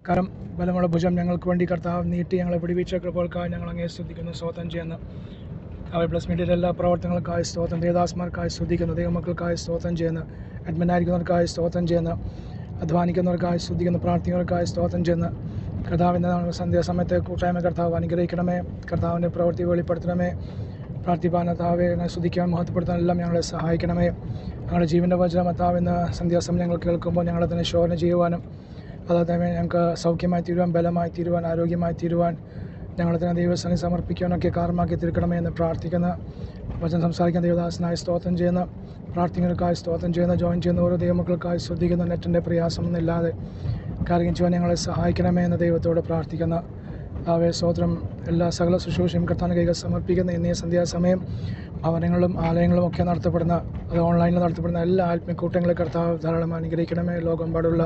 കരം ബലമുള്ള ഭുജം ഞങ്ങൾക്ക് വേണ്ടി കർത്താവ് നീട്ടി ഞങ്ങളെ പിടിപ്പിച്ച കൃപകൾക്കായി ഞങ്ങൾ അങ്ങേ സ്തുതിക്കുന്നു, സ്തോത്രം ചെയ്യുന്നു. അവർ പ്ലസ് മീഡിയയുടെ എല്ലാ പ്രവർത്തനങ്ങൾക്കായി സ്തോത്രം, ദേവദാസന്മാർക്കായി സ്തുതിക്കുന്നു, ദൈവമക്കൾക്കായി സ്തോത്രം ചെയ്യുന്നു, അഡ്മിനായിരിക്കുന്നവർക്കായി സ്തോത്രം ചെയ്യുന്നു, അധ്വാനിക്കുന്നവർക്കായി സ്തുതിക്കുന്നു, പ്രാർത്ഥിക്കുന്നവർക്കായി സ്തോത്രം ചെയ്യുന്നു. കർത്താവിൻ്റെ സന്ധ്യാസമയത്തെ കൂട്ടായ്മ കർത്താവ് അനുഗ്രഹിക്കണമേ, കർത്താവിൻ്റെ പ്രവൃത്തി വെളിപ്പെടുത്തണമേ. പ്രാർത്ഥിപ്പാൻ കർത്താവെ സ്തുതിക്കാൻ മഹത്വപ്പെടുത്താൻ എല്ലാം ഞങ്ങളെ സഹായിക്കണമേ. ഞങ്ങളുടെ ജീവൻ്റെ വചനം കർത്താവ് ഇന്ന് സന്ധ്യാസമയം ഞങ്ങൾ കേൾക്കുമ്പോൾ ഞങ്ങളെ തന്നെ ശോധന ചെയ്യുവാനും അതുതന്നെ ഞങ്ങൾക്ക് സൗഖ്യമായി തീരുവാൻ, ബലമായി തീരുവാൻ, ആരോഗ്യമായി തീരുവാൻ, ഞങ്ങളെ തന്നെ ദൈവസേനയെ സമർപ്പിക്കാനൊക്കെ കാരണമാക്കി തീർക്കണമേ എന്ന് പ്രാർത്ഥിക്കുന്ന വചനം സംസാരിക്കുന്ന ദേവദാസനായി സ്തോത്രം ചെയ്യുന്ന, പ്രാർത്ഥികൾക്കായി സ്തോത്രം ചെയ്യുന്ന, ജോയിൻ ചെയ്യുന്ന ഓരോ ദൈവമക്കൾക്കായി ശ്രദ്ധിക്കുന്ന, നെറ്റിൻ്റെ പ്രയാസമൊന്നുമില്ലാതെ കാര്യം ചെയ്യുവാൻ ഞങ്ങളെ സഹായിക്കണമേ എന്ന് ദൈവത്തോട് പ്രാർത്ഥിക്കുന്ന സ്തോത്രം. എല്ലാ സകല ശുശ്രൂഷയും കർത്താവിന്റെ കൈകൾ സമർപ്പിക്കുന്ന ഇന്നീ സന്ധ്യാസമയം ഭവനങ്ങളും ആലയങ്ങളും ഒക്കെ നടത്തപ്പെടുന്ന, അത് ഓൺലൈനിൽ നടത്തപ്പെടുന്ന എല്ലാ ആത്മീയക്കൂട്ടങ്ങളെ കർത്താവ് ധാരാളം അനുഗ്രഹിക്കണമേ. ലോകമെമ്പാടുള്ള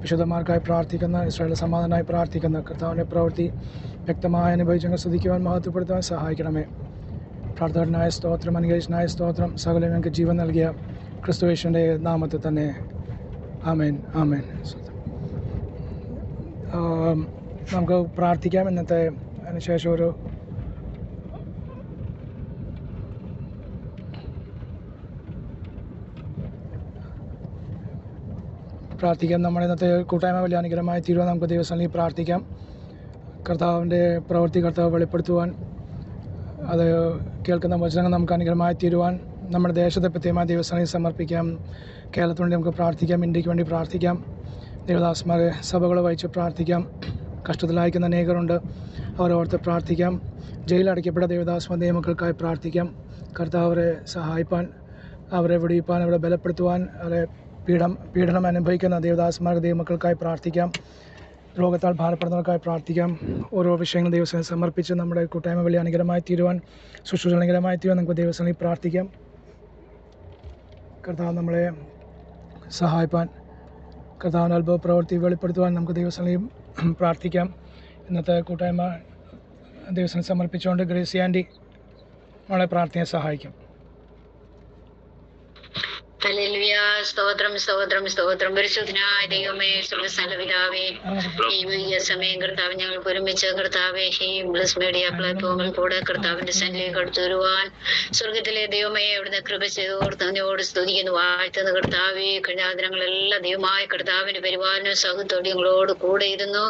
വിശുദ്ധന്മാർക്കായി പ്രാർത്ഥിക്കുന്ന, ഇസ്രായേൽ സമാധാനമായി പ്രാർത്ഥിക്കുന്ന കർത്താവിൻ്റെ പ്രവൃത്തി വ്യക്തമായി അനുഭവിച്ചങ്ങ് സ്തുതിക്കുവാൻ, മഹത്വപ്പെടുത്തുവാൻ സഹായിക്കണമേ. പ്രാർത്ഥനായ സ്തോത്രം, അനുഗ്രഹിച്ചനായ സ്തോത്രം. സകലം ഞങ്ങൾക്ക് ജീവൻ നൽകിയ ക്രിസ്തുയേശുവിൻ്റെ നാമത്തിൽ തന്നെ ആമേൻ, ആമേൻ. നമുക്ക് പ്രാർത്ഥിക്കാം. ഇന്നത്തെ അതിനുശേഷം ഒരു പ്രാർത്ഥിക്കാം. നമ്മുടെ ഇന്നത്തെ കൂട്ടായ്മ വലിയ അനുഗ്രഹമായി തീരുവാൻ നമുക്ക് ദൈവസന്നിധിയിൽ പ്രാർത്ഥിക്കാം. കർത്താവിൻ്റെ പ്രവൃത്തി കർത്താവ് വെളിപ്പെടുത്തുവാൻ, അത് കേൾക്കുന്ന വചനങ്ങൾ നമുക്ക് അനുഗ്രഹമായി തീരുവാൻ നമ്മുടെ ദേശത്തെ പ്രത്യേകമായി ദൈവസന്നിധിയിൽ സമർപ്പിക്കാം. കേരളത്തിന് വേണ്ടി നമുക്ക് പ്രാർത്ഥിക്കാം, ഇന്ത്യക്ക് വേണ്ടി പ്രാർത്ഥിക്കാം, ദേവദാസന്മാരെ സഭകളെ വഹിച്ച് പ്രാർത്ഥിക്കാം. കഷ്ടത്തിലായിരിക്കുന്ന അനേകരുണ്ട്, അവരോർത്ത് പ്രാർത്ഥിക്കാം. ജയിലടയ്ക്കപ്പെട്ട ദേവദാസന്മാർ ദൈവമക്കൾക്കായി പ്രാർത്ഥിക്കാം. കർത്താവ് അവരെ സഹായിപ്പാൻ, അവരെ വിടിയിപ്പാൻ, അവരെ ബലപ്പെടുത്തുവാൻ, അവരെ പീഡനം അനുഭവിക്കുന്ന ദേവദാസന്മാർക്ക് ദൈവമക്കൾക്കായി പ്രാർത്ഥിക്കാം. രോഗത്താൽ ഭാരപ്പെടുന്നവർക്കായി പ്രാർത്ഥിക്കാം. ഓരോ വിഷയങ്ങൾ ദൈവസേനയിൽ സമർപ്പിച്ച് നമ്മുടെ കൂട്ടായ്മ വലിയ അനുഗ്രഹമായി തീരുവാൻ, ശുശ്രൂഷ അനുഗ്രഹമായി തീരുവാൻ നമുക്ക് ദൈവസേനയിൽ പ്രാർത്ഥിക്കാം. കർത്താവ് നമ്മളെ സഹായിപ്പാൻ, കർത്താവിൻ്റെ അത്ഭുത പ്രവൃത്തി വെളിപ്പെടുത്തുവാൻ നമുക്ക് ദൈവസേനയിൽ പ്രാർത്ഥിക്കാം. ഇന്നത്തെ കൂട്ടായ്മ ദൈവസേനയിൽ സമർപ്പിച്ചുകൊണ്ട് ഗ്രേസി ആൻറ്റി നമ്മളെ പ്രാർത്ഥനയെ സഹായിക്കും. ഹല്ലേലൂയ. സ്തോത്രം, സ്തോത്രം, സ്തോത്രം. പരിശുദ്ധനായ ദൈവമേ, സർവ്വസകലപിതാവേ, ഈ വലിയ സമയം കർത്താവ് ഞങ്ങൾക്ക് ഒരുമിച്ച് കർത്താവെ ഈ ബ്ലസ് മീഡിയ പ്ലാറ്റ്ഫോമിൽ കൂടെ കർത്താവിന്റെ സന്നിധിയിലേക്ക് അടുത്തു വരുവാൻ സ്വർഗത്തിലെ ദൈവമേ അവിടുന്ന് കൃപ ചെയ്ത് ഓർത്തതിനോട് സ്തുതിക്കുന്നു, വാഴ്ത്തുന്ന കർത്താവെ. കഴിഞ്ഞ ദിനങ്ങളെല്ലാം ദൈവമായ കർത്താവിന്റെ പരിപാലനവും സൗഖ്യത്തോടെ ഞങ്ങളോട് കൂടെ ഇരുന്നു.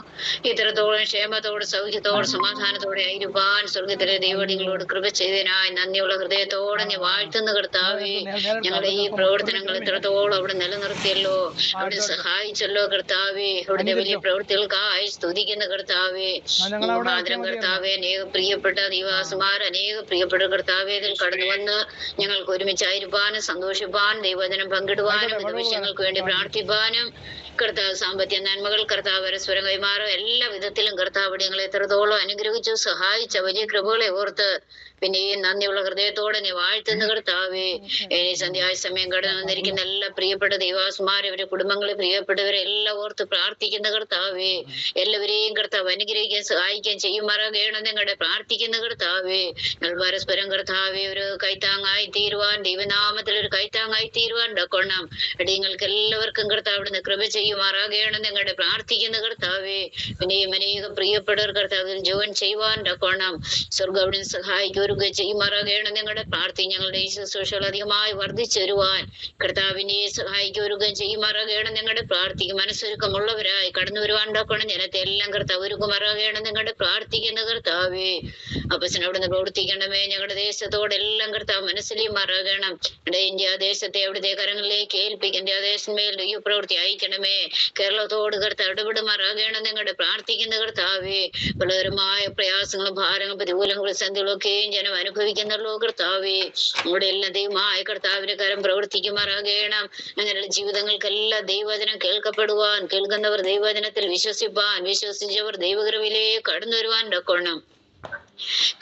ഇത്രത്തോളം ക്ഷേമത്തോട്, സൗഖ്യത്തോട്, സമാധാനത്തോടെ ആയിരിക്കാൻ സ്വർഗത്തിലെ ദൈവം നിങ്ങളോട് കൃപ ചെയ്തതിനായി നന്ദിയുള്ള ഹൃദയത്തോടെ ഞാൻ വാഴ്ത്തുന്ന കർത്താവെ. ഞങ്ങളുടെ ഈ പ്രവർത്തനങ്ങൾ ഇത്രത്തോളം അവിടെ നിലനിർത്തിയല്ലോ, അവിടെ സഹായിച്ചല്ലോ കർത്താവെ. അവിടുത്തെ വലിയ പ്രവൃത്തികൾക്കായി സ്തുതിക്കുന്ന കർത്താവെ. മുഖാന്തരം കർത്താവെ അനേക പ്രിയപ്പെട്ട ദൈവദാസന്മാർ, അനേക പ്രിയപ്പെട്ട കർത്താവെ ഇതിൽ കടന്നു വന്ന് ഞങ്ങൾക്ക് ഒരുമിച്ചായിരിക്കാനും സന്തോഷിപ്പാനും ദൈവവചനം പങ്കിടുവാനും ഇത് വിഷയങ്ങൾക്ക് വേണ്ടി പ്രാർത്ഥിപ്പാനും കർത്താവ് സാമ്പത്തിക നന്മകൾ കർത്താവ് പരസ്പരം കൈമാറും എല്ലാ വിധത്തിലും കർത്താവ് ഞങ്ങളെ എത്രത്തോളം അനുഗ്രഹിച്ചു സഹായിച്ച വലിയ കൃപകളെ ഓർത്ത് പിന്നെയും നന്ദിയുള്ള ഹൃദയത്തോടെ നീ വാഴ്ത്തുന്ന കർത്താവേ. സന്ധ്യായ സമയം കടന്നു വന്നിരിക്കുന്ന എല്ലാ പ്രിയപ്പെട്ട ദൈവദാസന്മാരെ, അവരുടെ കുടുംബങ്ങളെ, പ്രിയപ്പെട്ടവരെ എല്ലാം ഓർത്ത് പ്രാർത്ഥിക്കുന്ന കർത്താവേ. എല്ലാവരെയും കർത്താവ് അനുഗ്രഹിക്കാൻ സഹായിക്കാൻ ചെയ്യുമാറാകണം നിങ്ങളുടെ പ്രാർത്ഥിക്കുന്ന കർത്താവേ. ഞങ്ങൾ പരസ്പരം കർത്താവെ ഒരു കൈത്താങ്ങായി തീരുവാൻ, ദൈവനാമത്തിൽ ഒരു കൈത്താങ്ങായി തീരുവാൻ ഡക്കണം. അടിയങ്ങൾക്ക് എല്ലാവർക്കും കർത്താവ് അവിടുന്ന് കൃപ ചെയ്യുമാറാകണം നിങ്ങളുടെ പ്രാർത്ഥിക്കുന്ന കർത്താവേ. പിന്നെയും അനേക പ്രിയപ്പെട്ടവർ കർത്താവിൽ ജോയിൻ ചെയ്യുവാൻ ഡക്കണം. സ്വർഗം അവിടുന്ന് സഹായിക്കും ചെയ്യുമാറാകണം നിങ്ങളുടെ പ്രാർത്ഥന. ഞങ്ങളുടെ ഈ ശുശ്രൂഷകൾ അധികമായി വർദ്ധിച്ചു വരുവാൻ കർത്താവിനെ സഹായിക്കൊരുക്കം ചെയ്യുമാറാകണം നിങ്ങളുടെ പ്രാർത്ഥിക്കും. മനസ്സൊരുക്കമുള്ളവരായി കടന്നു വരുവാൻ ഉണ്ടാക്കണം ജനത്തെ എല്ലാം കർത്താവ് ഒരുക്കുമാറാകണം നിങ്ങളുടെ പ്രാർത്ഥിക്കുന്ന കർത്താവേ. അപ്പച്ചനവിടുന്ന് പ്രവർത്തിക്കണമേ. ഞങ്ങളുടെ ദേശത്തോടെല്ലാം കർത്താവ് മനസ്സിലേമാറാകണം. ഇന്ത്യ ദേശത്തെ അവിടുത്തെ കരങ്ങളിലേക്ക് ഏൽപ്പിക്കും. ഇന്ത്യ ദേശമേൽ ഈ പ്രവൃത്തി അയക്കണമേ. കേരളത്തോട് കർത്താവ് ഇടപെടുമാറാകണം നിങ്ങളുടെ പ്രാർത്ഥിക്കുന്ന കർത്താവേ. പലതരമായ പ്രയാസങ്ങളും ഭാരങ്ങളും പ്രതികൂലങ്ങളും പ്രതിസന്ധികളും ഒക്കെയും ജനം അനുഭവിക്കുന്നല്ലോ കർത്താവേ. നമ്മുടെ എല്ലാ ദൈവമായ കർത്താവിന്റെ കരം പ്രവർത്തിക്കുമാറാകണം. അങ്ങനെയുള്ള ജീവിതങ്ങൾക്കെല്ലാം ദൈവവചനം കേൾക്കപ്പെടുവാൻ, കേൾക്കുന്നവർ ദൈവവചനത്തിൽ വിശ്വസിപ്പാൻ, വിശ്വസിച്ചവർ ദൈവകൃപയിലേക്ക് കടന്നു വരുവാൻ ഡക്കണം.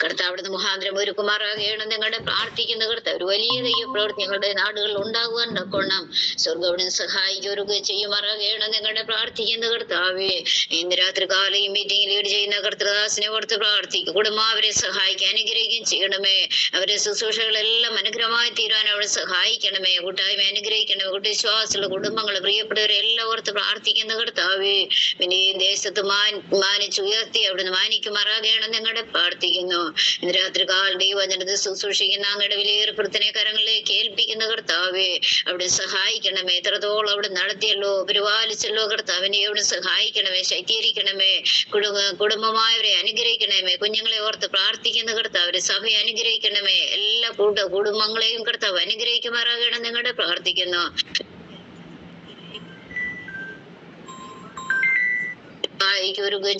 കർത്താവ് അവിടുന്ന് മുഖാന്തരം ഒരുക്കുമാറാകണം ഞങ്ങളുടെ പ്രാർത്ഥിക്കുന്ന കർത്താവ് ഒരു വലിയ ദൈവപ്രവൃത്തി ഞങ്ങളുടെ നാടുകളിൽ ഉണ്ടാകുവാൻ കൊള്ളാം. സ്വർഗ്ഗം അവിടുന്ന് സഹായിക്കുക ചെയ്യുമാറാകണം ഞങ്ങളുടെ പ്രാർത്ഥിക്കുന്ന കർത്താവേ. ഇന്ന് രാത്രി കാലം ഈ മീറ്റിംഗ് ലീഡ് ചെയ്യുന്ന കർത്തദാസിനെ ഓർത്ത് പ്രാർത്ഥിക്കും. കുടുംബം അവരെ സഹായിക്കാൻ അനുഗ്രഹിക്കുകയും ചെയ്യണമേ. അവരെ ശുശ്രൂഷകളെല്ലാം അനുഗ്രഹമായി തീരുവാൻ അവിടെ സഹായിക്കണമേ. കൂട്ടായ്മ അനുഗ്രഹിക്കണമേ. വിശ്വാസമുള്ള കുടുംബങ്ങൾ പ്രിയപ്പെട്ടവരെ എല്ലാം ഓർത്ത് പ്രാർത്ഥിക്കുന്ന കർത്താവേ. പിന്നെ ഈ ദേശത്ത് മാനിച്ചുയർത്തി അവിടുന്ന് മാനിക്കുമാറാകണം ഞങ്ങളുടെ പ്രാർത്ഥിക്കുന്നു. ഇന്ന് രാത്രി കാലം ദൈവജനത്തെ ശുശ്രൂഷിക്കുന്ന അങ്ങയുടെ വിലയേറെ പ്രാർത്ഥന കരങ്ങളിലേക്ക് ഏൽപ്പിക്കുന്ന കർത്താവേ. അവിടെ സഹായിക്കണമേ. എത്രത്തോളം അവിടെ നടത്തിയല്ലോ പരിപാലിച്ചല്ലോ കർത്താവിനെ അവിടെ സഹായിക്കണമേ. ശക്തീകരിക്കണമേ. കുടുംബമായവരെ അനുഗ്രഹിക്കണമേ. കുഞ്ഞുങ്ങളെ ഓർത്ത് പ്രാർത്ഥിക്കുന്ന കർത്താവരെ സഭയെ അനുഗ്രഹിക്കണമേ. എല്ലാ കുടുംബങ്ങളെയും കർത്താവ് അനുഗ്രഹിക്കുമാറാകണം ഞങ്ങളുടെ പ്രാർത്ഥിക്കുന്നു.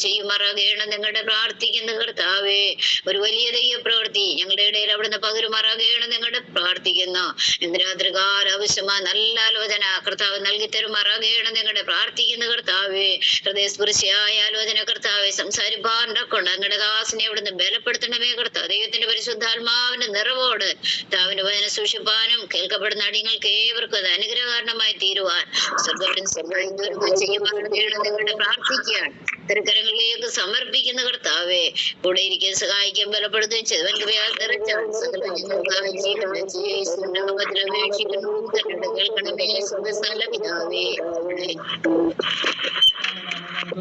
ചെയ്യുമാറാകണം ഞങ്ങളുടെ പ്രാർത്ഥിക്കുന്ന കർത്താവേ. ഒരു വലിയ ദൈവപ്രവൃത്തി ഞങ്ങളുടെ ഇടയിൽ അവിടുന്ന് പകരുമാറാകണം ഞങ്ങളുടെ പ്രാർത്ഥിക്കുന്നു. ഇന്ന് രാത്രി കാല ആവശ്യമായ നല്ല ആലോചന കർത്താവ് നൽകി തരുമാറാകണം ഞങ്ങളുടെ പ്രാർത്ഥിക്കുന്ന കർത്താവേ. ഹൃദയസ്പർശിയായ ആലോചന കർത്താവെ സംസാരിപ്പാറുണ്ട് ഞങ്ങളുടെ ദാസിനെ അവിടുന്ന് ബലപ്പെടുത്തണമേ കർത്താവ്. ദൈവത്തിന്റെ പരിശുദ്ധാത്മാവിന്റെ നിറവോട് താവിന്റെ വചന സൂക്ഷിപ്പാനും കേൾക്കപ്പെടുന്ന അടിയങ്ങൾക്ക് ഏവർക്കും അത് അനുഗ്രഹകാരണമായി തീരുവാൻ ഞങ്ങളുടെ പ്രാർത്ഥിക്കുകയാണ്. തിരുക്കരങ്ങളിലേക്ക് സമർപ്പിക്കുന്ന കർത്താവെ. കൂടെ ഇരിക്കാൻ സഹായിക്കാൻ ബലപ്പെടുത്തുകയും കേൾക്കണമേ. പിതാവേ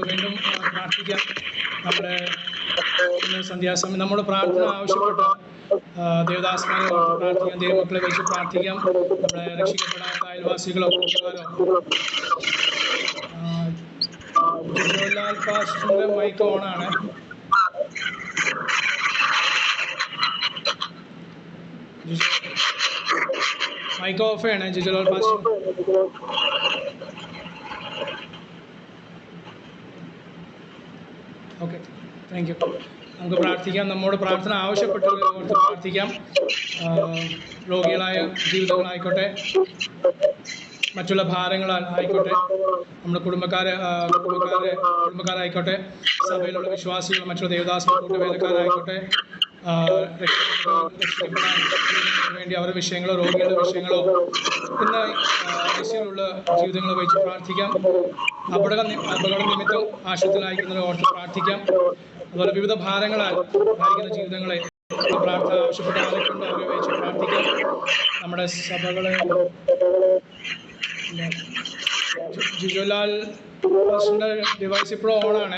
വീണ്ടും പ്രാർത്ഥിക്കാം. നമ്മുടെ സന്ധ്യാസമയം നമ്മുടെ പ്രാർത്ഥന ആവശ്യപ്പെട്ട ദേവദാസന്മാരെ പ്രാർത്ഥിക്കാം. ദൈവമക്കളെ വെച്ച് പ്രാർത്ഥിക്കാം. നമ്മുടെ രക്ഷിക്കപ്പെടാത്ത അയൽവാസികളോ കൂട്ടുകാരോ. ജിജോലാൽ പാസ്റ്ററിന്റെ മൈക്ക് ഓണാണ്. മൈക്ക് ഓഫ് ആണ് ജിജോലാൽ പാസ്റ്റർ. Okay, thank you. നമുക്ക് പ്രാർത്ഥിക്കാം. നമ്മോട് പ്രാർത്ഥന ആവശ്യപ്പെട്ടവരെ ഓർത്ത് പ്രാർത്ഥിക്കാം. രോഗികളായ ജീവിതങ്ങളായിക്കോട്ടെ, മറ്റുള്ള ഭാരങ്ങളാൽ ആയിക്കോട്ടെ, നമ്മുടെ കുടുംബക്കാരായിക്കോട്ടെ, സഭയിലുള്ള വിശ്വാസികൾ, മറ്റുള്ള ദേവദാസ കൂട്ടുവേലക്കാരായിക്കോട്ടെ, രക്ഷിക്കപ്പെടാൻ വേണ്ടി അവരുടെ വിഷയങ്ങളോ രോഗികളുടെ വിഷയങ്ങളോ ഇന്ന് ഐസിയിലുള്ള ജീവിതങ്ങളെ വെച്ച് പ്രാർത്ഥിക്കാം. അപകട നിമിത്തം ആശുപത്രിയിലായിരിക്കുന്നവരെ ഓർത്ത് പ്രാർത്ഥിക്കാം. അതുപോലെ വിവിധ ഭാരങ്ങളാൽ ആയിരിക്കുന്ന ജീവിതങ്ങളെ പ്രാർത്ഥന ആവശ്യപ്പെട്ട ആരെക്കൊണ്ട് അവരെ വെച്ച് പ്രാർത്ഥിക്കാം. നമ്മുടെ സഭകളെ ജിജോലാൽ പാസ്റ്ററിന്റെ ഡിവൈസ് ഇപ്പോഴും ഓണാണ്.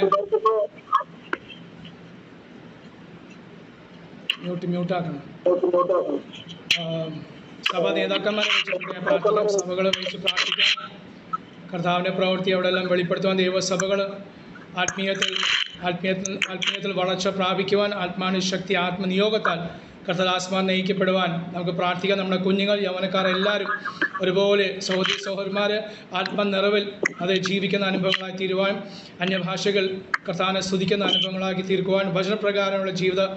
മ്യൂട്ടാക്കണം. സഭാ നേതാക്കന്മാരെ വെച്ച് പ്രാർത്ഥിക്കാം. സഭകളെ വെച്ച് പ്രാർത്ഥിക്കാം. കർത്താവിൻ്റെ പ്രവൃത്തി അവിടെ എല്ലാം വെളിപ്പെടുത്തുവാൻ ദൈവസഭകൾ ആത്മീയത്തിൽ വളർച്ച പ്രാപിക്കുവാൻ ആത്മാനുശക്തി ആത്മനിയോഗത്താൽ കർത്തദാസന്മാർ നയിക്കപ്പെടുവാൻ നമുക്ക് പ്രാർത്ഥിക്കാം. നമ്മുടെ കുഞ്ഞുങ്ങൾ യൗവനക്കാർ എല്ലാവരും ഒരുപോലെ സഹോദരന്മാർ ആത്മനിറവിൽ അത് ജീവിക്കുന്ന അനുഭവങ്ങളായി തീരുവാൻ, അന്യഭാഷകൾ കർത്താവിനെ സ്തുതിക്കുന്ന അനുഭവങ്ങളാക്കി തീർക്കുവാൻ, വചനപ്രകാരമുള്ള ജീവിതം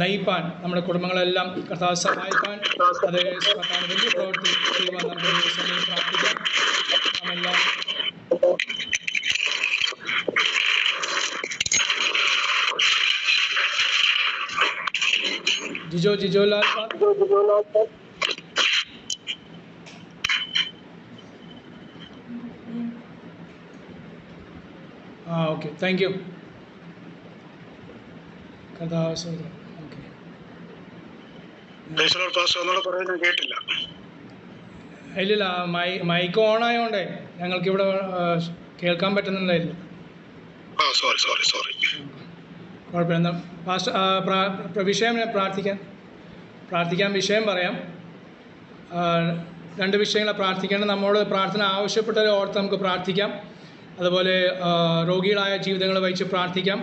നയിപ്പാൻ നമ്മുടെ കുടുംബങ്ങളെല്ലാം കർത്താവ് സഹായിക്കാൻ, അത് കർത്താവ് വലിയ പ്രവൃത്തി ചെയ്യുവാൻ നമുക്ക് സമയം പ്രാർത്ഥിക്കാം. നാമെല്ലാം ജിജോലാൽ ഓക്കെ, താങ്ക് യു. ഇല്ലില്ല, മൈക്ക് ഓൺ ആയതുകൊണ്ടേ ഞങ്ങൾക്കിവിടെ കേൾക്കാൻ പറ്റുന്നുണ്ടായില്ല. കുഴപ്പമില്ല. വിഷയം പ്രാർത്ഥിക്കാൻ വിഷയം പറയാം. രണ്ട് വിഷയങ്ങളെ പ്രാർത്ഥിക്കേണ്ടത്. നമ്മോട് പ്രാർത്ഥന ആവശ്യപ്പെട്ടവരെ ഓർത്ത് നമുക്ക് പ്രാർത്ഥിക്കാം. അതുപോലെ രോഗികളായ ജീവിതങ്ങളെ വഹിച്ച് പ്രാർത്ഥിക്കാം.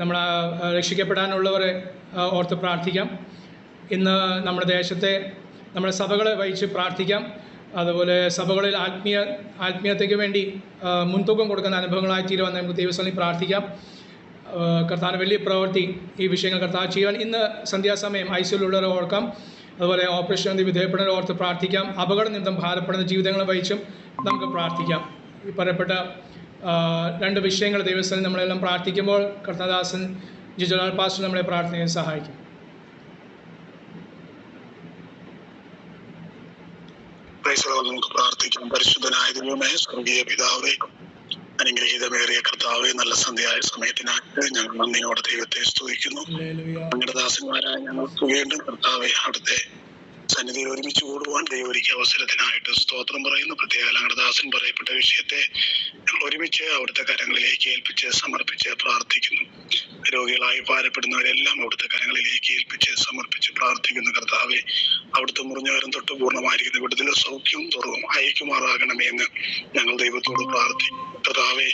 നമ്മളെ രക്ഷിക്കപ്പെടാനുള്ളവരെ ഓർത്ത് പ്രാർത്ഥിക്കാം. ഇന്ന് നമ്മുടെ ദേശത്തെ നമ്മുടെ സഭകളെ വഹിച്ച് പ്രാർത്ഥിക്കാം. അതുപോലെ സഭകളിൽ ആത്മീയതയ്ക്ക് വേണ്ടി മുൻതൂക്കം കൊടുക്കുന്ന അനുഭവങ്ങളായി തീരുവാൻ നമുക്ക് ദൈവസന്നിധിയിൽ പ്രാർത്ഥിക്കാം. കർത്താവിൻ്റെ വലിയ പ്രവൃത്തി ഈ വിഷയങ്ങൾ കർത്താവ് ചെയ്യുവാൻ ഇന്ന് സന്ധ്യാസമയം ഐസിയുള്ളവരെ ഓർക്കാം. അതുപോലെ ഓപ്പറേഷൻ വിധേയപ്പെടുന്നവരെ ഓർത്ത് പ്രാർത്ഥിക്കാം. അപകട നിമിത്തം ഭാരപ്പെടുന്ന ജീവിതങ്ങളെ വഹിച്ചും നമുക്ക് പ്രാർത്ഥിക്കാം. ഈ പറയപ്പെട്ട രണ്ട് വിഷയങ്ങൾ ദൈവസ്ഥനിൽ നമ്മളെല്ലാം പ്രാർത്ഥിക്കുമ്പോൾ കർത്താദാസൻ ജിജോലാൽ പാസ്റ്റർ നമ്മളെ പ്രാർത്ഥനയിൽ സഹായിക്കും. നമുക്ക് പ്രാർത്ഥിക്കാം. പരിശുദ്ധനായ ദൈവമേ, സ്വർഗീയ പിതാവേ, അനുഗ്രഹീതമേറിയ കർത്താവേ, നല്ല സന്ധ്യയായ സമയത്തിനായിട്ട് ഞങ്ങൾ നന്ദിയോടെ ദൈവത്തെ സ്തുതിക്കുന്നു. ഞങ്ങളുടെ ദാസന്മാരായ ഞങ്ങൾക്ക് വീണ്ടും കർത്താവെ അവിടുത്തെ സന്നിധിയിൽ ഒരുമിച്ച് കൂടുവാൻ ദൈവം ഒരുക്കിയ അവസരത്തിനായിട്ട് സ്തോത്രം പറയുന്നു. പ്രത്യേക ഞങ്ങളുടെ ദാസൻ പറയപ്പെട്ട വിഷയത്തെ ഞങ്ങൾ ഒരുമിച്ച് അവിടുത്തെ കരങ്ങളിലേക്ക് ഏൽപ്പിച്ച് സമർപ്പിച്ച് പ്രാർത്ഥിക്കുന്നു. രോഗികളായി ഭാരപ്പെടുന്നവരെല്ലാം അവിടുത്തെ കരങ്ങളിലേക്ക് ഏൽപ്പിച്ച് സമർപ്പിച്ച് പ്രാർത്ഥിക്കുന്നു. കർത്താവെ, അവിടുത്തെ മുറിഞ്ഞവരും തൊട്ട് പൂർണ്ണമായിരിക്കുന്ന വിടുതൽ സൗഖ്യവും തുറവും അയക്കുമാറാകണമേ എന്ന് ഞങ്ങൾ ദൈവത്തോട് പ്രാർത്ഥിക്കുന്നു. കർത്താവെ,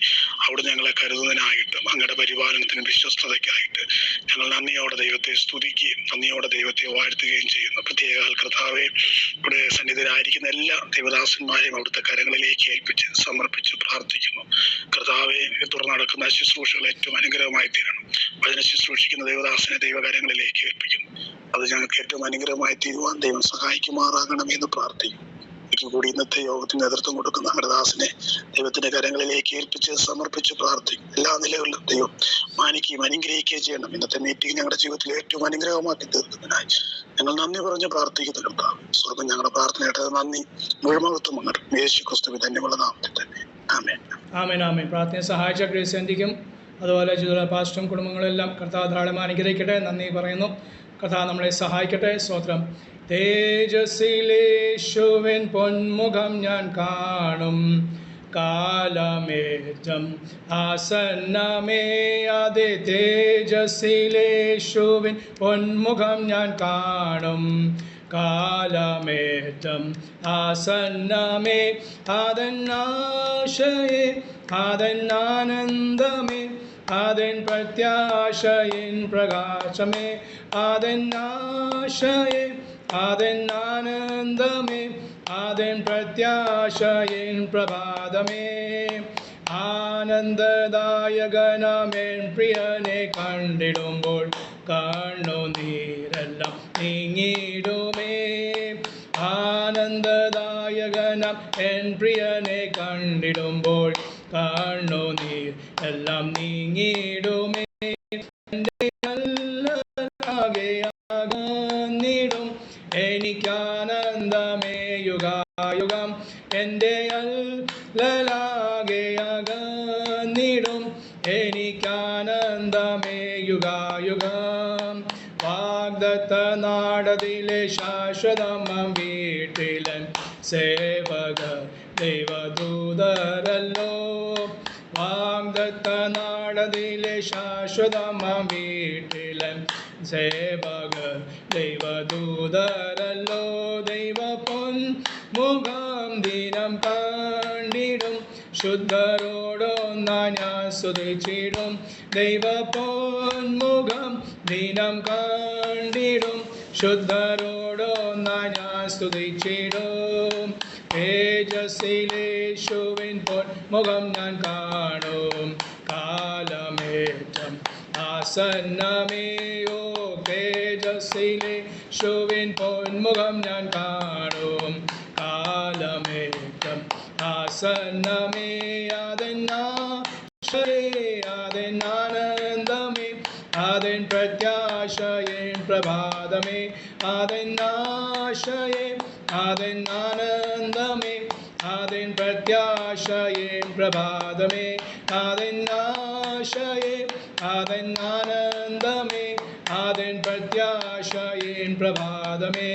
അവിടെ ഞങ്ങളെ കരുതുന്നതിനായിട്ടും അങ്ങയുടെ പരിപാലനത്തിനും വിശ്വസ്തതയ്ക്കായിട്ട് ഞങ്ങൾ നന്ദിയോടെ ദൈവത്തെ സ്തുതിക്കുകയും നന്ദിയോടെ ദൈവത്തെ വാഴ്ത്തുകയും ചെയ്യുന്നു. പ്രത്യേക കർത്താവെ, ഇവിടെ സന്നിധിയിലായിരിക്കുന്ന എല്ലാ ദൈവദാസന്മാരെയും അവിടുത്തെ കരങ്ങളിലേക്ക് ഏൽപ്പിച്ച് സമർപ്പിച്ച് പ്രാർത്ഥിക്കുന്നു. കർത്താവെ, തുടർന്ന് നടക്കുന്ന ശുശ്രൂഷകൾ ഏറ്റവും അനുഗ്രഹമായി തീരണം. അതിനെ ശുശ്രൂഷിക്കുന്ന ദൈവദാസനെ ദൈവകരങ്ങളിലേക്ക് ഏൽപ്പിക്കുന്നു. അത് ഞങ്ങൾക്ക് ഏറ്റവും അനുഗ്രഹമായി തീരുവാൻ ദൈവം സഹായിക്കുമാറാകണമെന്ന് പ്രാർത്ഥിക്കുന്നു. കൂടി ഇന്നത്തെ യോഗത്തിന് നേതൃത്വം കൊടുക്കുന്ന ഹരദാസിനെ ദൈവത്തിന്റെ കരങ്ങളിലേക്ക് ഏൽപ്പിച്ച് സമർപ്പിച്ച് പ്രാർത്ഥിക്കും. എല്ലാ നിലകളിലും ദൈവം മാനിക്കുകയും അനുഗ്രഹിക്കുകയും ചെയ്യണം. ഇന്നത്തെ മീറ്റിംഗ് ഞങ്ങളുടെ ജീവിതത്തിൽ ഏറ്റവും അനുഗ്രഹമാക്കി തീർക്കുന്നതിനായി ഞങ്ങൾ നന്ദി പറഞ്ഞ് പ്രാർത്ഥിക്കുന്നു. കർത്താവ്, സ്വർഗ്ഗം ഞങ്ങളുടെ പ്രാർത്ഥനയായിട്ട് നന്ദി മുഴുവത്തും അങ്ങോട്ട് യേശു ക്രിസ്തുവിൻ ധന്യമുള്ള നാമത്തിൽ തന്നെ. ആമേൻ. ആമേൻ. ആമേൻ. പ്രാർത്ഥനയെ സഹായിച്ച ഗ്രേസ് ആന്റിക്കും അതുപോലെ ജിജോലാൽ പാസ്റ്ററും കുടുംബങ്ങളെല്ലാം കർത്താവ് ധാരാളം അനുഗ്രഹിക്കട്ടെ. നന്ദി പറയുന്നു. കർത്താവ് നമ്മളെ സഹായിക്കട്ടെ. സ്തോത്രം. തേജസ്സിലേശുവിൻ പൊന്മുഖം ഞാൻ കാണും കാലമേറ്റം ആസന്നമേ. അതെ, തേജസ്സിലേശുവിൻ പൊന്മുഖം ഞാൻ കാണും കാലമേറ്റം ആസന്നമേ. അതെന്നാശയേ, അതെന്നാനന്ദമേ, അതെൻ പ്രത്യാശയിൻ പ്രകാശമേ. അതെന്നാശയേ, അതെന്നാനന്ദമേ, അതെൻ പ്രത്യാശയിൻ പ്രഭാതമേ. ആനന്ദദായകനാമേൻ പ്രിയനെ കണ്ടിടുമ്പോൾ കണ്ണുനീരെല്ലാം നീങ്ങിടുമേ. ആനന്ദദായകനാം എൻ പ്രിയനെ കണ്ടിടുമ്പോൾ കണ്ണുനീർ എല്ലാം നീങ്ങിടുമേ. എൻ്റെ അകന്നിടും എനിക്കാനന്ദമേ യുഗായുഗം. എൻ്റെ അകന്നിടും എനിക്കാനന്ദമേ യുഗായുഗം. വാഗ്ദത്ത നാടതിലെ ശാശ്വതം വീട്ടിലൻ സേവകർ ദൈവദൂതരല്ലോ. വാഗ്ദത്ത നാടതിലെ ശാശ്വതം വീട്ടിലൻ സേവകർ ദൈവദൂതരല്ലോ. ദൈവ പൊന്മുഖം ദിനം കണ്ടിടും ശുദ്ധരോടൊന്നാ ഞാൻ സ്തുതിച്ചിടും. ദൈവ പൊന്മുഖം ദിനം കണ്ടിടും ശുദ്ധരോടൊന്നാ ഞാൻ സ്തുതിച്ചിടും. തേജസ്സിലേശുവിൻ പൊന്മുഖം ഞാൻ കാണും കാലമേറ്റം ആസന്നമേയോ. തേജസ്സിലേശുവിൻ പൊന്മുഖം ഞാൻ കാണും കാലമേറ്റം ആസന്നമേ. അതെന്നാനന്ദമേ, അതെൻ പ്രത്യാശയിൻ പ്രഭാതമേ. അതെന്നാശയേ, അതെന്നാനന്ദമേ, അതെൻ പ്രത്യാശയിൻ പ്രഭാതമേ. അതെന്നാശയേ, അതെന്നാനന്ദമേ, അതെൻ പ്രത്യാശയിൻ പ്രഭാതമേ.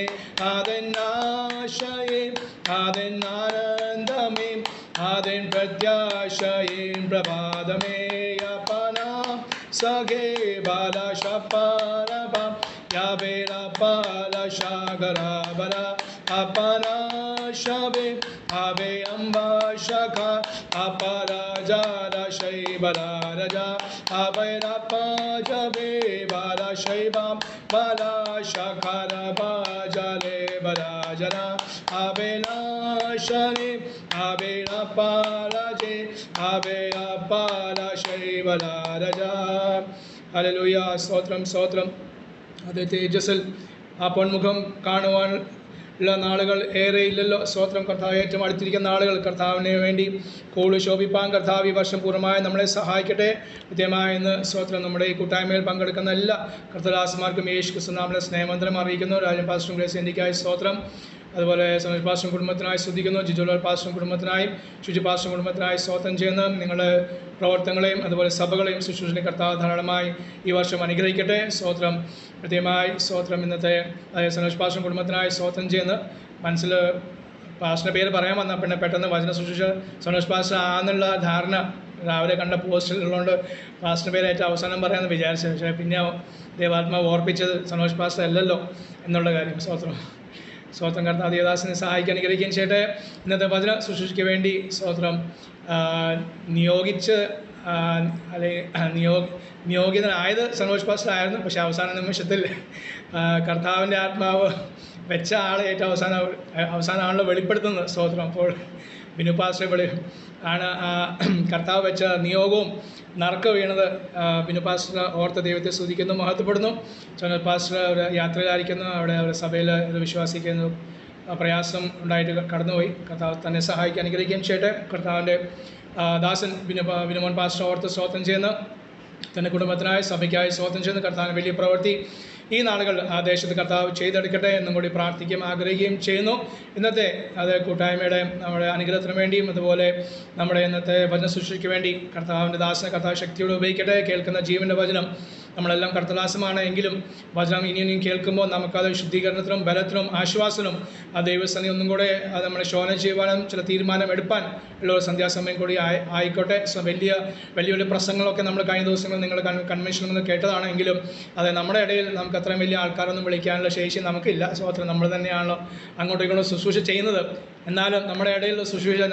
അതെന്നാശയേ, അതെന്നാനന്ദമേ, അതെൻ പ്രത്യാശയിൻ പ്രഭാതമേ. യപനാ സഖേ ബാല ശപനബ യാബേല പാല ശാഗരാബല അപനാ ശബേ അബേ അംബാ ശഖ അപരാജാല ശൈബലാരജ അബൈരപാജബേ ബാല ശൈബാം ബാല ശഖര ബാജലേ ബലാജന അബേനാശനെ അബേരപാലജേ അബേരപാല ശൈബലാരജ. ഹല്ലേലൂയ. സ്തോത്രം, സ്തോത്രം. അത് തേജസ്സിൽ ആ പൊന്മുഖം കാണുവാൻ ഉള്ള നാളുകൾ ഏറെ ഇല്ലല്ലോ. സ്തോത്രം കർത്താവ്. ഏറ്റവും അടുത്തിരിക്കുന്ന നാളുകൾ കർത്താവിന് വേണ്ടി കൂടുതൽ ശോഭിപ്പാൻ കർത്താവ് ഈ വർഷം പൂർണ്ണമായി നമ്മളെ സഹായിക്കട്ടെ. കൃത്യമായി ഇന്ന് സ്തോത്രം നമ്മുടെ ഈ കൂട്ടായ്മയിൽ പങ്കെടുക്കുന്ന എല്ലാ കർത്തദാസന്മാർക്കും യേശു ക്രിസ്തു നാമത്തിലെ സ്നേഹവന്ദനം അറിയിക്കുന്നു. രാജൻ പാസ്റ്ററും ഗ്രേസ് എനിക്കായി സ്തോത്രം. അതുപോലെ സനോജ് പാസ്റ്ററും കുടുംബത്തിനായി സ്തുതിക്കുന്നു. ജിജോലാൽ പാസ്റ്ററും കുടുംബത്തിനായും ഷുജി പാസ്റ്ററും കുടുംബത്തിനായി സ്തോത്രം ചെയ്യുന്നു. നിങ്ങളുടെ പ്രവർത്തനങ്ങളെയും അതുപോലെ സഭകളെയും ശുശ്രൂഷണ കർത്താവ് ധാരാളമായി ഈ വർഷം അനുഗ്രഹിക്കട്ടെ. സ്തോത്രം. കൃത്യമായി സ്തോത്രം. ഇന്നത്തെ സനോജ് പാസ്റ്ററും കുടുംബത്തിനായി സ്തോത്രം ചെയ്യുന്നു. മനസ്സിൽ പാസ്റ്ററിൻ്റെ പേര് പറയാൻ വന്നാൽ പിന്നെ പെട്ടെന്ന് വചന ശുശ്രൂഷ സനോജ് പാസ്റ്റർ ആന്നുള്ള ധാരണ രാവിലെ കണ്ട പോസ്റ്റിലുള്ളതുകൊണ്ട് പാസ്റ്ററിൻ്റെ പേര് ഏറ്റവും അവസാനം പറയാമെന്ന് വിചാരിച്ചത്. പക്ഷേ പിന്നെ ദൈവാത്മാവ് ഓർപ്പിച്ചത് സനോജ് പാസ്റ്റർ അല്ലല്ലോ എന്നുള്ള കാര്യം. സ്തോത്രം കർത്താവ് ദേവദാസനെ സഹായിക്കാൻ അനുഗ്രഹിക്കുകയും ചെയ്യട്ടെ. ഇന്നത്തെ വചന ശുശ്രൂഷയ്ക്ക് വേണ്ടി സ്തോത്രം നിയോഗിച്ച് നിയോഗിതനായത് സനോജ് പാസ്റ്റർ ആയിരുന്നു. പക്ഷേ അവസാന നിമിഷത്തിൽ കർത്താവിൻ്റെ ആത്മാവ് വെച്ച ആൾ ഏറ്റവും അവസാനമാണല്ലോ വെളിപ്പെടുത്തുന്നത്. സ്തോത്രം. അപ്പോൾ ബിനു പാസ്റ്റർ ആണ് കർത്താവ് വെച്ച നിയോഗവും നറുക്ക് വീണത്. ബിനു പാസ്റ്റർ ഓർത്ത ദൈവത്തെ സ്തുതിക്കുന്നു, മഹത്വപ്പെടുന്നു. സനോജ് പാസ്റ്റർ ഒരു യാത്രയിലായിരിക്കുന്നു. അവിടെ അവരുടെ സഭയിൽ ഒരു വിശ്വാസിക്കുന്നു പ്രയാസം ഉണ്ടായിട്ട് കടന്നുപോയി. കർത്താവ് തന്നെ സഹായിക്കാൻ അനുഗ്രഹിക്കുകയും ചെയ്യട്ടെ. കർത്താവിൻ്റെ ദാസൻ ബിനുമോൻ പാസ്റ്റർ ഓർത്ത് സ്തോത്രം ചെയ്യുന്ന തൻ്റെ കുടുംബത്തിനായി സഭയ്ക്കായി സ്തോത്രം ചെയ്യുന്ന കർത്താവിന് വലിയ പ്രവൃത്തി ഈ നാളുകൾ ആ ദേശത്ത് കർത്താവ് ചെയ്തെടുക്കട്ടെ എന്നും കൂടി പ്രാർത്ഥിക്കുകയും ആഗ്രഹിക്കുകയും ചെയ്യുന്നു. ഇന്നത്തെ കൂട്ടായ്മയുടെ നമ്മുടെ അനുഗ്രഹത്തിന് വേണ്ടിയും അതുപോലെ നമ്മുടെ ഇന്നത്തെ വചന ശുശ്രൂഷയ്ക്ക് വേണ്ടി കർത്താവിൻ്റെ ദാസനെ കർത്താവ് ശക്തിയോടെ ഉപയോഗിക്കട്ടെ. കേൾക്കുന്ന ജീവൻ്റെ വചനം നമ്മളെല്ലാം കർത്തദാസമാണ് എങ്കിലും വചനം ഇനിയും കേൾക്കുമ്പോൾ നമുക്കത് ശുദ്ധീകരണത്തിനും ബലത്തിനും ആശ്വാസത്തിനും ആ ദൈവസന്നി ഒന്നും കൂടെ അത് നമ്മളെ ശോധന ചെയ്യുവാനും ചില തീരുമാനം എടുപ്പാൻ ഉള്ള ഒരു സന്ധ്യാസമയം കൂടി ആയിക്കോട്ടെ. വലിയ വലിയ പ്രസംഗങ്ങളൊക്കെ നമ്മൾ കഴിഞ്ഞ ദിവസങ്ങൾ നിങ്ങൾ കൺവെൻഷനിൽ നിന്ന് കേട്ടതാണെങ്കിലും അത് നമ്മുടെ ഇടയിൽ നമുക്ക് അത്രയും വലിയ ആൾക്കാരൊന്നും വിളിക്കാനുള്ള ശേഷി നമുക്കില്ല. സ്തോത്രം. നമ്മൾ തന്നെയാണല്ലോ അങ്ങോട്ടും ഇങ്ങോട്ടും ശുശ്രൂഷ ചെയ്യുന്നത്. എന്നാലും നമ്മുടെ ഇടയിലുള്ള ശുശ്രൂഷ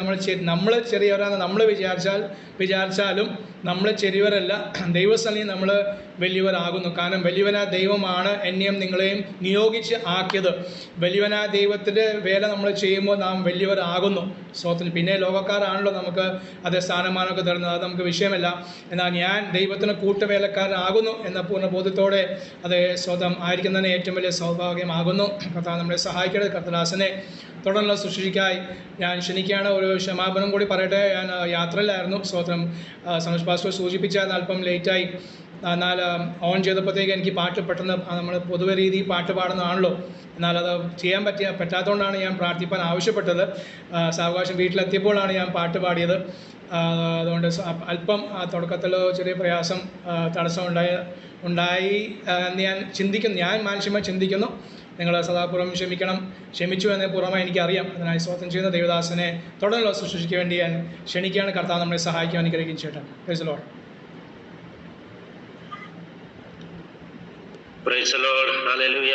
നമ്മൾ ചെറിയവരാണെന്ന് നമ്മൾ വിചാരിച്ചാലും നമ്മൾ ചെറിയവരല്ല. ദൈവസന്നിധി നമ്മൾ വലിയവരാകുന്നു. കാരണം വലിയവനായ ദൈവമാണ് എന്നെയും നിങ്ങളെയും നിയോഗിച്ച് ആക്കിയത്. വലിയവനായ ദൈവത്തിൻ്റെ വേല നമ്മൾ ചെയ്യുമ്പോൾ നാം വലിയവരാകുന്നു. സ്തോത്രം. പിന്നെ ലോകക്കാരാണല്ലോ നമുക്ക് അതേ സ്ഥാനമാനമൊക്കെ തരുന്നത്. അത് നമുക്ക് വിഷയമല്ല. എന്നാൽ ഞാൻ ദൈവത്തിന് കൂട്ടുവേലക്കാരനാകുന്നു എന്ന പൂർണ്ണ ബോധ്യത്തോടെ അതേ സ്വതം ആയിരിക്കുന്നതിന് ഏറ്റവും വലിയ സൗഭാഗ്യമാകുന്നു. കർത്താവ് നമ്മളെ സഹായിക്കട്ടെ. കർത്തദാസനെ തുടർന്നുള്ള ശുശ്രൂഷയ്ക്കായി ഞാൻ ക്ഷണിക്കുകയാണ്. ഒരു ക്ഷമാപനം കൂടി പറയട്ടെ. ഞാൻ യാത്രയിലായിരുന്നു. സ്തോത്രം. സനോജ് പാസ്റ്റർ സൂചിപ്പിച്ചാൽ അല്പം ലേറ്റായി. എന്നാൽ ഓൺ ചെയ്തപ്പോഴത്തേക്ക് എനിക്ക് പാട്ട് പെട്ടെന്ന് നമ്മൾ പൊതുവെ രീതി പാട്ട് പാടുന്നതാണല്ലോ. എന്നാൽ അത് ചെയ്യാൻ പറ്റാത്തതുകൊണ്ടാണ് ഞാൻ പ്രാർത്ഥിപ്പാൻ ആവശ്യപ്പെട്ടത്. സാവകാശം വീട്ടിലെത്തിയപ്പോഴാണ് ഞാൻ പാട്ട് പാടിയത്. അതുകൊണ്ട് അല്പം തുടക്കത്തിൽ ചെറിയ പ്രയാസം തടസ്സം ഉണ്ടായി എന്ന് ഞാൻ മാനുഷ്യമായി ചിന്തിക്കുന്നു. നിങ്ങൾ സദാപൂർവ്വം ക്ഷമിച്ചു എന്ന പൂർണ്ണമായി എനിക്കറിയാം. അതിനായി സ്തോത്രം ചെയ്യുന്ന ദേവദാസനെ തുടർന്നുള്ള ശുശ്രൂഷയ്ക്ക് വേണ്ടി ഞാൻ ക്ഷണിക്കുകയാണ്. കർത്താവ് നമ്മളെ സഹായിക്കാൻ അനുഗ്രഹിക്കുകയും ചെയ്യട്ടെ. Praise the Lord. Praise the Lord. Hallelujah.